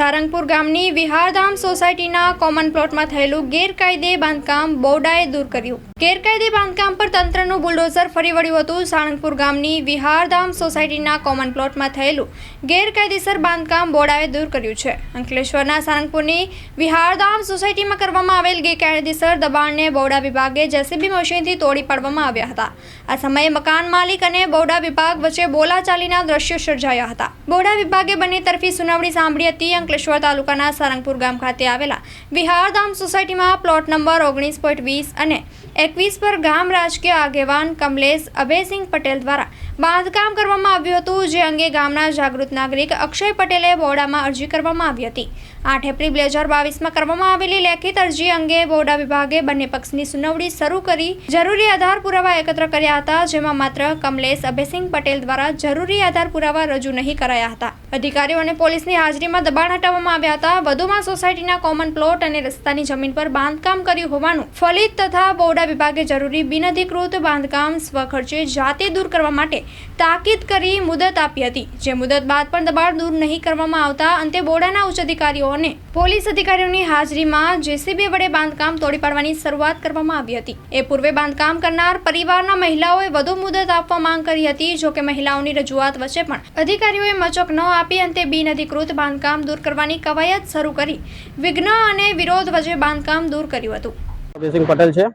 સારંગપુર ગામની વિહારધામ સોસાયટીના કોમન પ્લોટમાં થયેલું ગેરકાયદે બાંધકામ બોર્ડાએ દૂર કર્યું। ગેરકાયદે બાંધકામ પર તંત્રનું બુલડોઝર ફરી વળ્યું હતું। સારંગપુર ગામની વિહારધામ સોસાયટીના કોમન પ્લોટમાં થયેલું ગેરકાયદેસર બાંધકામ બોર્ડાએ દૂર કર્યું છે। અંકલેશ્વરના સારંગપુરની વિહારધામ સોસાયટીમાં કરવામાં આવેલ ગેરકાયદેસર દબાણને બોર્ડા વિભાગે જેસીબી મશીનથી તોડી પાડવામાં આવ્યા હતા। આ સમયે મકાન માલિક અને બોર્ડા વિભાગ વચ્ચે બોલાચાલીના દ્રશ્યો સર્જાયા હતા। બોર્ડા વિભાગે બંને તરફી સુનાવણી સાંભળી હતી। અંકલેશ્વર તાલુકાના સારંગપુર ગામ ખાતે આવેલા વિહારધામ સોસાયટીમાં પ્લોટ નંબર 19.20 અને 21 પર ગામ રાજકીય આગેવાન કમલેશ અભયસિંહ પટેલ દ્વારા બાંધકામ કરવામાં આવ્યું હતું, જે અંગે ગામના જાગૃત નાગરિક અક્ષય પટેલે બોર્ડામાં અરજી કરવામાં આવી હતી। 8 એપ્રિલ 2022માં કરવામાં આવેલી લેખિત અરજી અંગે બોર્ડા વિભાગે બંને પક્ષની સુનાવણી શરૂ કરી જરૂરી આધાર પુરાવા એકત્ર કર્યા હતા, જેમાં માત્ર કમલેશ અભયસિંહ પટેલ દ્વારા જરૂરી આધાર પુરાવા રજૂ નહીં કરાયા હતા। અધિકારીઓ અને પોલીસની હાજરીમાં દબાણ હટાવવામાં આવ્યા હતા। વધુમાં સોસાયટીના કોમન પ્લોટ અને રસ્તાની જમીન પર બાંધકામ કર્યું હોવાનું ફલિત તથા બોર્ડા વિભાગે જરૂરી બિનઅધિકૃત બાંધકામ સ્વખર્ચે જાતે દૂર કરવા માટે તાકીદ કરી મુદત આપી હતી, જે મુદત બાદ પણ દબાણ દૂર નહીં કરવામાં આવતા અંતે બોર્ડાના ઉચ્ચ અધિકારીઓ અને પોલીસ અધિકારીઓની હાજરીમાં જેસીબી વડે બાંધકામ તોડી પાડવાની શરૂઆત કરવામાં આવી હતી। એ પૂર્વે બાંધકામ કરનાર પરિવારના મહિલાઓએ વધુ મુદત આપવા માંગ કરી હતી, જો કે મહિલાઓની રજૂઆત વચ્ચે પણ અધિકારીઓએ મચોક ન આપી અંતે બિનઅધિકૃત બાંધકામ દૂર કરવાની કવાયત શરૂ કરી વિઘ્ન અને વિરોધ વચ્ચે બાંધકામ દૂર કર્યું હતું। અભયસિંહ પટેલ છે,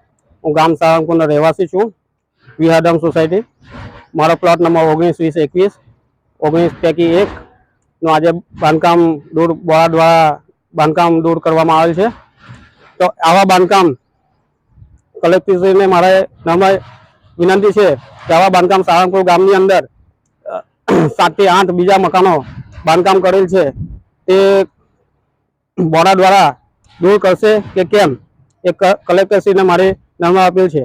હું ગામ સારંગપુરનો રહેવાસી છું। વિહારધામ સોસાયટી, મારો પ્લોટ નંબર 19, 20, 21, 19 પૈકી 1 નો આજે બાંધકામ બોર્ડા દ્વારા બાંધકામ દૂર કરવામાં આવેલ છે। તો આવા બાંધકામ કલેક્ટરશ્રીને મારે નમ્ર વિનંતી છે કે આવા બાંધકામ સારંગપુર ગામની અંદર 7 થી 8 બીજા મકાનો બાંધકામ કરેલ છે તે બોર્ડા દ્વારા દૂર કરશે કે કેમ, એ કલેક્ટરશ્રીને મારે નમ્ર અપીલ છે।